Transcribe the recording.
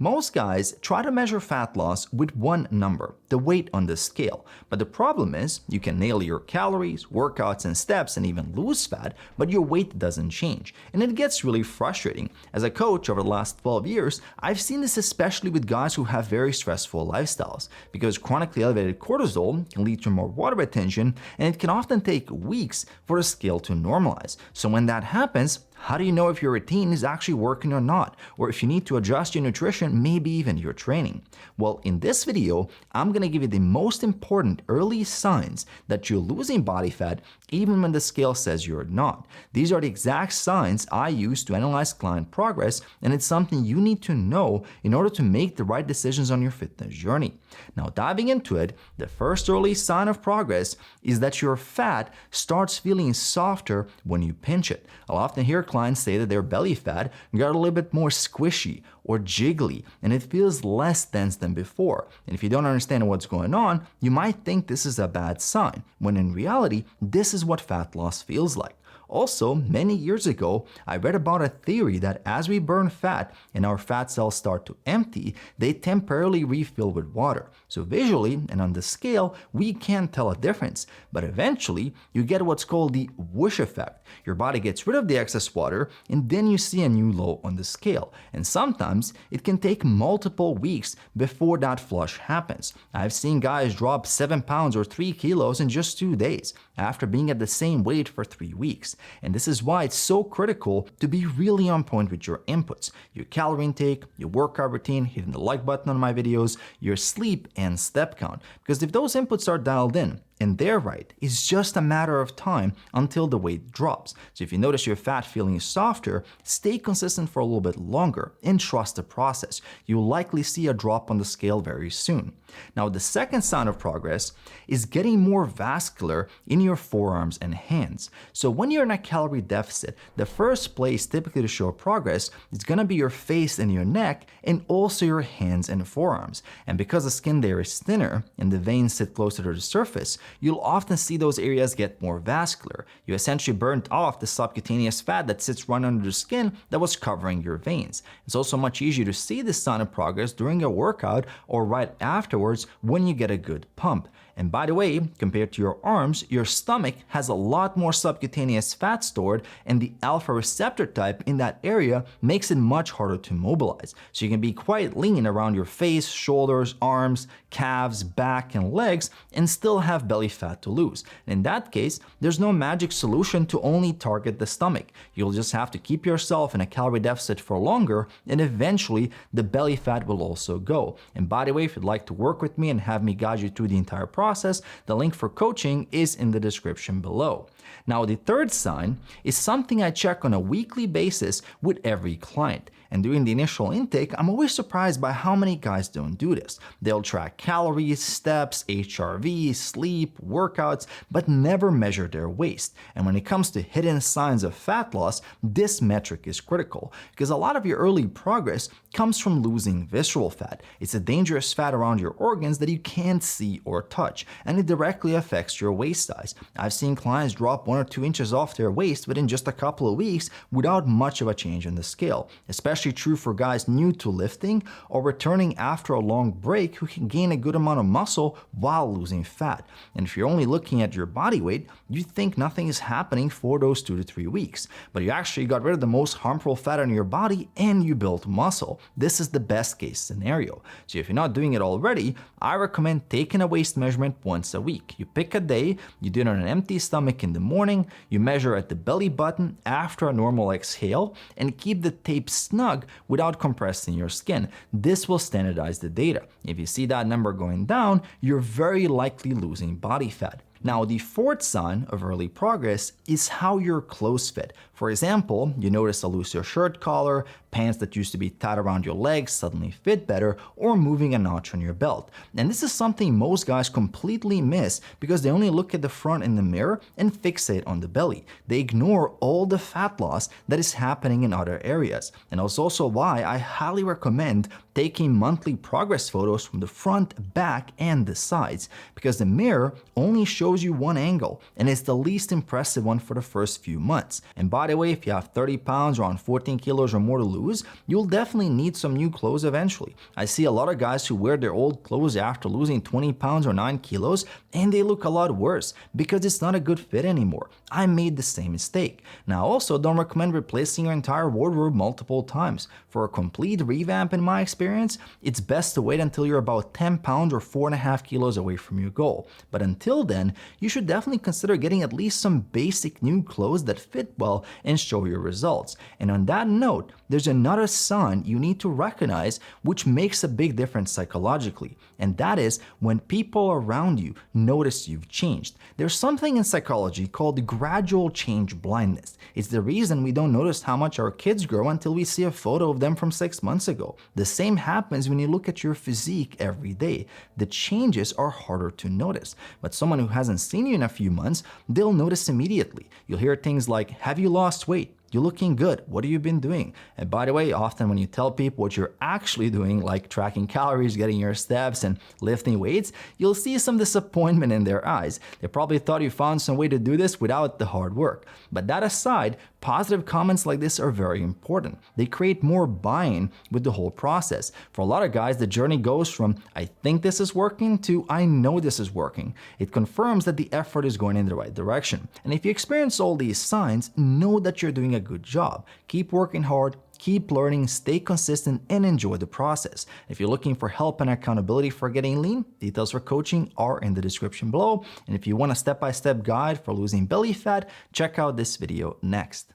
Most guys try to measure fat loss with one number, the weight on the scale. But the problem is, you can nail your calories, workouts, and steps and even lose fat, but your weight doesn't change. And it gets really frustrating. As a coach over the last 12 years, I've seen this especially with guys who have very stressful lifestyles, because chronically elevated cortisol can lead to more water retention, and it can often take weeks for the scale to normalize. So when that happens, how do you know if your routine is actually working or not, or if you need to adjust your nutrition, maybe even your training? Well, in this video, I'm gonna give you the most important early signs that you're losing body fat even when the scale says you're not. These are the exact signs I use to analyze client progress, and it's something you need to know in order to make the right decisions on your fitness journey. Now, diving into it, the first early sign of progress is that your fat starts feeling softer when you pinch it. I'll often hear clients say that their belly fat got a little bit more squishy or jiggly, and it feels less dense than before. And if you don't understand what's going on, you might think this is a bad sign, when in reality, this is what fat loss feels like. Also, many years ago, I read about a theory that as we burn fat and our fat cells start to empty, they temporarily refill with water. So visually and on the scale, we can't tell a difference, but eventually you get what's called the whoosh effect. Your body gets rid of the excess water, and then you see a new low on the scale. And sometimes it can take multiple weeks before that flush happens. I've seen guys drop 7 pounds or 3 kilos in just 2 days after being at the same weight for 3 weeks. And this is why it's so critical to be really on point with your inputs, your calorie intake, your workout routine, hitting the like button on my videos, your sleep, and step count. Because if those inputs are dialed in, and they're right, it's just a matter of time until the weight drops. So if you notice your fat feeling softer, stay consistent for a little bit longer and trust the process. You'll likely see a drop on the scale very soon. Now, the second sign of progress is getting more vascular in your forearms and hands. So when you're in a calorie deficit, the first place typically to show progress is gonna be your face and your neck, and also your hands and forearms. And because the skin there is thinner and the veins sit closer to the surface, you'll often see those areas get more vascular. You essentially burnt off the subcutaneous fat that sits right under the skin that was covering your veins. It's also much easier to see this sign of progress during a workout or right afterwards when you get a good pump. And by the way, compared to your arms, your stomach has a lot more subcutaneous fat stored, and the alpha receptor type in that area makes it much harder to mobilize. So you can be quite lean around your face, shoulders, arms, calves, back, and legs, and still have belly fat to lose. And in that case, there's no magic solution to only target the stomach. You'll just have to keep yourself in a calorie deficit for longer, and eventually the belly fat will also go. And by the way, if you'd like to work with me and have me guide you through the entire process, the link for coaching is in the description below. Now, the third sign is something I check on a weekly basis with every client. And during the initial intake, I'm always surprised by how many guys don't do this. They'll track calories, steps, HRV, sleep, workouts, but never measure their waist. And when it comes to hidden signs of fat loss, this metric is critical, because a lot of your early progress comes from losing visceral fat. It's a dangerous fat around your organs that you can't see or touch, and it directly affects your waist size. I've seen clients drop 1 or 2 inches off their waist within just a couple of weeks without much of a change on the scale, especially true for guys new to lifting or returning after a long break who can gain a good amount of muscle while losing fat. And if you're only looking at your body weight, you think nothing is happening for those 2 to 3 weeks, but you actually got rid of the most harmful fat on your body and you built muscle. This is the best case scenario. So if you're not doing it already, I recommend taking a waist measurement once a week. You pick a day, you do it on an empty stomach in the morning, you measure at the belly button after a normal exhale, and keep the tape snug without compressing your skin. This will standardize the data. If you see that number going down, you're very likely losing body fat. Now, the fourth sign of early progress is how your clothes fit. For example, you notice a looser shirt collar, pants that used to be tight around your legs suddenly fit better, or moving a notch on your belt. And this is something most guys completely miss because they only look at the front in the mirror and fixate on the belly. They ignore all the fat loss that is happening in other areas. And that's also why I highly recommend taking monthly progress photos from the front, back, and the sides, because the mirror only shows you one angle, and it's the least impressive one for the first few months. And by the way, if you have 30 pounds or around 14 kilos or more to lose, you'll definitely need some new clothes eventually. I see a lot of guys who wear their old clothes after losing 20 pounds or 9 kilos, and they look a lot worse because it's not a good fit anymore. I made the same mistake. Now, also, don't recommend replacing your entire wardrobe multiple times. For a complete revamp, in my experience, it's best to wait until you're about 10 pounds or 4.5 kilos away from your goal. But until then, you should definitely consider getting at least some basic new clothes that fit well and show your results. And on that note, there's another sign you need to recognize which makes a big difference psychologically, and that is when people around you notice you've changed. There's something in psychology called gradual change blindness. It's the reason we don't notice how much our kids grow until we see a photo of them from 6 months ago. The same happens when you look at your physique every day. The changes are harder to notice, but someone who hasn't seen you in a few months, they'll notice immediately. You'll hear things like, "Have you lost weight? You're looking good. What have you been doing?" And by the way, often when you tell people what you're actually doing, like tracking calories, getting your steps, and lifting weights, you'll see some disappointment in their eyes. They probably thought you found some way to do this without the hard work. But that aside, positive comments like this are very important. They create more buy-in with the whole process. For a lot of guys, the journey goes from "I think this is working" to "I know this is working." It confirms that the effort is going in the right direction. And if you experience all these signs, know that you're doing a good job. Keep working hard, keep learning, stay consistent, and enjoy the process. If you're looking for help and accountability for getting lean, details for coaching are in the description below. And if you want a step-by-step guide for losing belly fat, check out this video next.